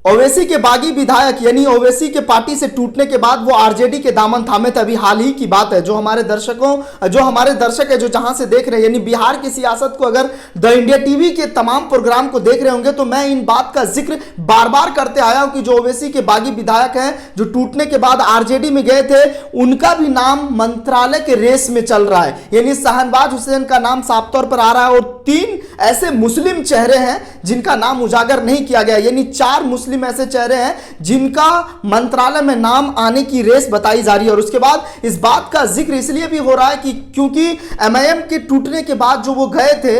ओवैसी के बागी विधायक यानी ओवैसी के पार्टी से टूटने के बाद वो आरजेडी के दामन थामे थे। अभी हाल ही की बात है, जो हमारे दर्शक है जो जहां से देख रहे हैं, यानी बिहार की सियासत को अगर द इंडिया टीवी के तमाम प्रोग्राम को देख रहे होंगे तो मैं इन बात का जिक्र बार बार करते आया हूं कि जो ओवैसी के बागी विधायक हैं जो टूटने के बाद आरजेडी में गए थे, उनका भी नाम मंत्रालय के रेस में चल रहा है। यानी शाहनवाज हुसैन का नाम साफ तौर पर आ रहा है और 3 ऐसे मुस्लिम चेहरे हैं जिनका नाम उजागर नहीं किया गया, यानी 4 मुस्लिम ऐसे चेहरे हैं जिनका मंत्रालय में नाम आने की रेस बताई जा रही है। और उसके बाद इस बात का जिक्र इसलिए भी हो रहा है कि क्योंकि एमआईएम के टूटने के बाद जो वो गए थे।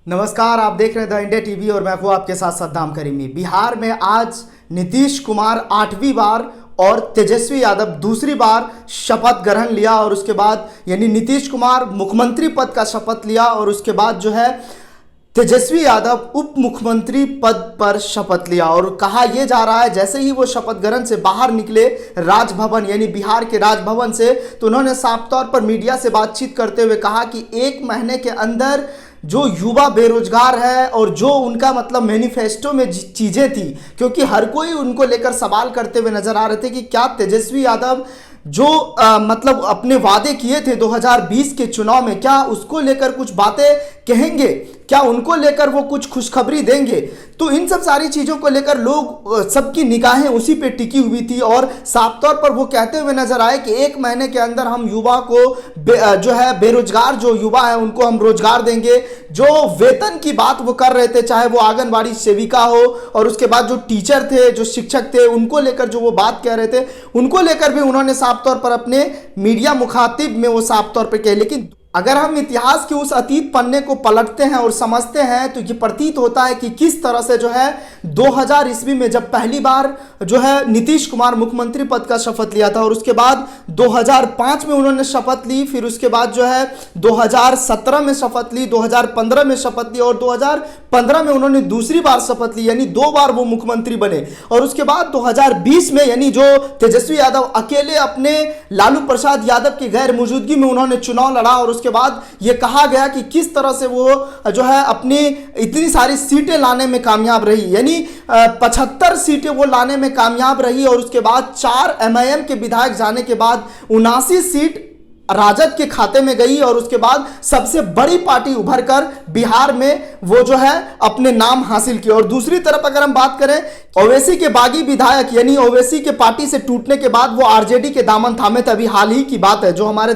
नमस्कार, आप देख रहे हैं द इंडिया टीवी और मैं हूं आपके साथ सद्दाम करीमी। बिहार में आज नीतीश कुमार 8वीं बार और तेजस्वी यादव दूसरी बार शपथ ग्रहण लिया और उसके बाद यानी नीतीश कुमार मुख्यमंत्री पद का शपथ लिया और उसके बाद जो है तेजस्वी यादव उप मुख्यमंत्री पद पर शपथ लिया। और कहा यह जा रहा है जैसे ही वो शपथ ग्रहण से बाहर निकले राजभवन यानी बिहार के राजभवन से, तो उन्होंने साफ तौर पर मीडिया से बातचीत करते हुए कहा कि 1 महीने के अंदर जो युवा बेरोजगार है और जो उनका मतलब मैनिफेस्टो में चीजें थी, क्योंकि हर कोई उनको लेकर सवाल करते हुए नजर आ रहे थे कि क्या तेजस्वी यादव जो मतलब अपने वादे किए थे 2020 के चुनाव में, क्या उसको लेकर कुछ बातें कहेंगे, क्या उनको लेकर वो कुछ खुशखबरी देंगे। तो इन सब सारी चीज़ों को लेकर लोग सबकी निगाहें उसी पे टिकी हुई थी और साफ तौर पर वो कहते हुए नजर आए कि 1 महीने के अंदर हम युवा को जो है बेरोजगार जो युवा है उनको हम रोजगार देंगे। जो वेतन की बात वो कर रहे थे, चाहे वो आंगनबाड़ी सेविका हो और उसके बाद जो टीचर थे, जो शिक्षक थे, उनको लेकर जो वो बात कह रहे थे, उनको लेकर भी उन्होंने साफ तौर पर अपने मीडिया मुखातिब में वो साफ तौर पर कहे। लेकिन अगर हम इतिहास के उस अतीत पन्ने को पलटते हैं और समझते हैं तो ये प्रतीत होता है कि किस तरह से जो है 2000 ईस्वी में जब पहली बार जो है नीतीश कुमार मुख्यमंत्री पद का शपथ लिया था और उसके बाद 2005 में उन्होंने शपथ ली, फिर उसके बाद जो है 2017 में शपथ ली, 2015 में शपथ ली और 2015 में उन्होंने दूसरी बार शपथ ली, यानी 2 बार वो मुख्यमंत्री बने। और उसके बाद 2020 में यानी जो तेजस्वी यादव अकेले अपने लालू प्रसाद यादव की गैर मौजूदगी में उन्होंने चुनाव लड़ा और उसके बाद ये कहा गया कि किस तरह से वो जो है अपनी इतनी सारी सीटें लाने में कामयाब रही, यानी 75 सीटें वो लाने में कामयाब रही और उसके बाद 4 एमआईएम के विधायक जाने के बाद 79 सीट राजद के खाते में गई और उसके बाद सबसे बड़ी पार्टी उभर कर बिहार में वो जो है अपने नाम हासिल किया। और दूसरी तरफ अगर हम बात करें ओवैसी के बागी विधायक यानी ओवैसी के पार्टी से टूटने के बाद वो आरजेडी के दामन थामे थे। अभी हाल ही की बात है, जो हमारे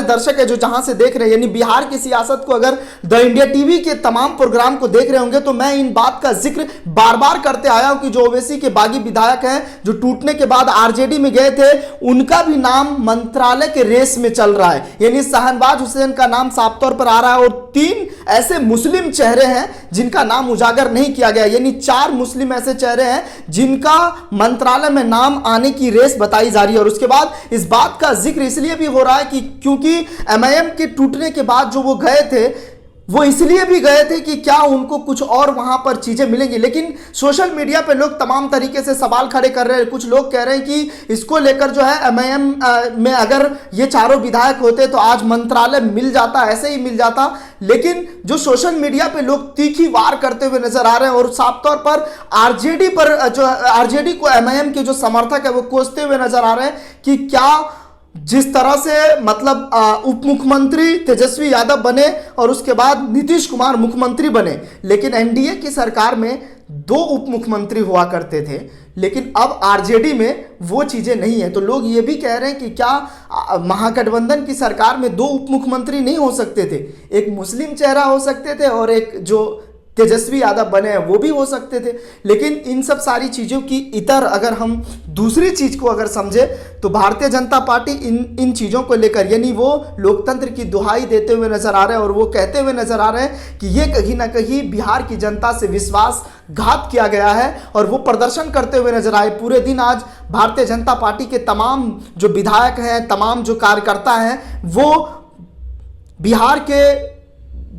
दर्शक है जो जहां से देख रहे हैं, यानी बिहार की सियासत को अगर द इंडिया टीवी के तमाम प्रोग्राम को देख रहे होंगे तो मैं इन बात का जिक्र बार बार करते आया हूं कि जो ओवैसी के बागी विधायक हैं जो टूटने के बाद आरजेडी में गए थे, उनका भी नाम मंत्रालय के रेस में चल रहा है। यानी शाहनवाज हुसैन का नाम साफ तौर पर आ रहा है और 3 ऐसे मुस्लिम चेहरे हैं जिनका नाम उजागर नहीं किया गया, यानी 4 मुस्लिम ऐसे चेहरे हैं जिनका मंत्रालय में नाम आने की रेस बताई जा रही है। और उसके बाद इस बात का जिक्र इसलिए भी हो रहा है कि क्योंकि एमआईएम के टूटने के बाद जो वो गए थे, वो इसलिए भी गए थे कि क्या उनको कुछ और वहां पर चीजें मिलेंगी। लेकिन सोशल मीडिया पे लोग तमाम तरीके से सवाल खड़े कर रहे हैं। कुछ लोग कह रहे हैं कि इसको लेकर जो है एमआईएम में अगर ये चारों विधायक होते तो आज मंत्रालय मिल जाता, ऐसे ही मिल जाता। लेकिन जो सोशल मीडिया पे लोग तीखी वार करते हुए नजर आ रहे हैं और साफ तौर पर आरजेडी को एमआईएम के जो समर्थक है वो कोसते हुए नजर आ रहे हैं कि क्या जिस तरह से मतलब उप मुख्यमंत्री तेजस्वी यादव बने और उसके बाद नीतीश कुमार मुख्यमंत्री बने, लेकिन एनडीए की सरकार में 2 उप मुख्यमंत्री हुआ करते थे, लेकिन अब आरजेडी में वो चीजें नहीं है। तो लोग ये भी कह रहे हैं कि क्या महागठबंधन की सरकार में 2 उप मुख्यमंत्री नहीं हो सकते थे, एक मुस्लिम चेहरा हो सकते थे और एक जो तेजस्वी यादव बने हैं वो भी हो सकते थे। लेकिन इन सब सारी चीज़ों की इतर अगर हम दूसरी चीज़ को अगर समझे तो भारतीय जनता पार्टी इन चीज़ों को लेकर यानी वो लोकतंत्र की दुहाई देते हुए नजर आ रहे हैं और वो कहते हुए नजर आ रहे हैं कि ये कहीं ना कहीं बिहार की जनता से विश्वासघात किया गया है और वो प्रदर्शन करते हुए नजर आए। पूरे दिन आज भारतीय जनता पार्टी के तमाम जो विधायक हैं, तमाम जो कार्यकर्ता हैं, वो बिहार के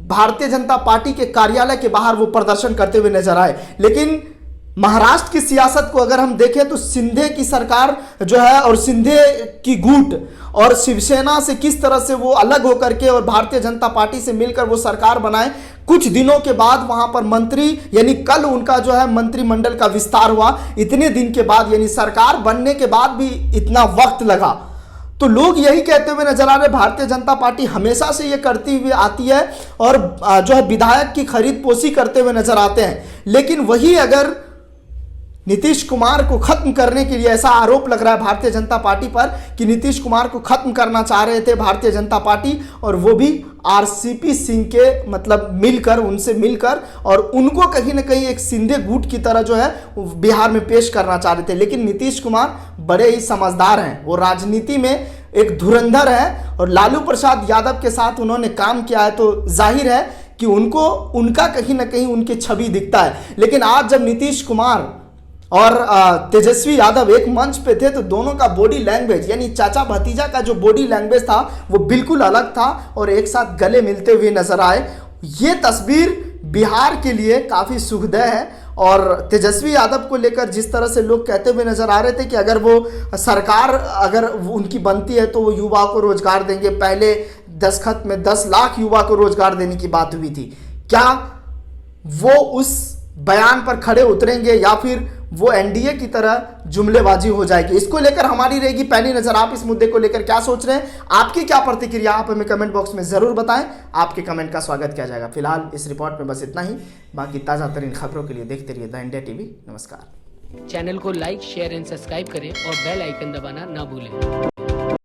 भारतीय जनता पार्टी के कार्यालय के बाहर वो प्रदर्शन करते हुए नजर आए। लेकिन महाराष्ट्र की सियासत को अगर हम देखें तो शिंदे की सरकार जो है और शिंदे की गुट और शिवसेना से किस तरह से वो अलग होकर के और भारतीय जनता पार्टी से मिलकर वो सरकार बनाए। कुछ दिनों के बाद वहां पर मंत्री यानी कल उनका जो है मंत्रिमंडल का विस्तार हुआ। इतने दिन के बाद यानी सरकार बनने के बाद भी इतना वक्त लगा, तो लोग यही कहते हुए नजर आ रहे भारतीय जनता पार्टी हमेशा से ये करती हुई आती है और जो है विधायक की खरीद पोसी करते हुए नजर आते हैं। लेकिन वही अगर नीतीश कुमार को खत्म करने के लिए ऐसा आरोप लग रहा है भारतीय जनता पार्टी पर कि नीतीश कुमार को खत्म करना चाह रहे थे भारतीय जनता पार्टी, और वो भी आरसीपी सिंह के मतलब मिलकर उनसे मिलकर और उनको कहीं ना कहीं एक शिंदे गुट की तरह जो है बिहार में पेश करना चाह रहे थे। लेकिन नीतीश कुमार बड़े ही समझदार हैं, वो राजनीति में एक धुरंधर है और लालू प्रसाद यादव के साथ उन्होंने काम किया है, तो जाहिर है कि उनको उनका कहीं ना कहीं उनकी छवि दिखता है। लेकिन आज जब नीतीश कुमार और तेजस्वी यादव एक मंच पे थे तो दोनों का बॉडी लैंग्वेज यानी चाचा भतीजा का जो बॉडी लैंग्वेज था वो बिल्कुल अलग था और एक साथ गले मिलते हुए नजर आए। ये तस्वीर बिहार के लिए काफ़ी सुखद है और तेजस्वी यादव को लेकर जिस तरह से लोग कहते हुए नजर आ रहे थे कि अगर वो सरकार अगर उनकी बनती है तो वो युवा को रोजगार देंगे। पहले दस्तखत में 10 लाख युवा को रोजगार देने की बात हुई थी, क्या वो उस बयान पर खड़े उतरेंगे या फिर वो एनडीए की तरह जुमलेबाजी हो जाएगी? इसको लेकर हमारी रहेगी पहली नजर। आप इस मुद्दे को लेकर क्या सोच रहे हैं, आपकी क्या प्रतिक्रिया, आप हमें कमेंट बॉक्स में जरूर बताएं। आपके कमेंट का स्वागत किया जाएगा। फिलहाल इस रिपोर्ट में बस इतना ही। बाकी ताज़ा तरीन खबरों के लिए देखते रहिए द इंडिया टीवी। नमस्कार। चैनल को लाइक, शेयर एंड सब्सक्राइब करें और बेल आइकन दबाना ना भूलें।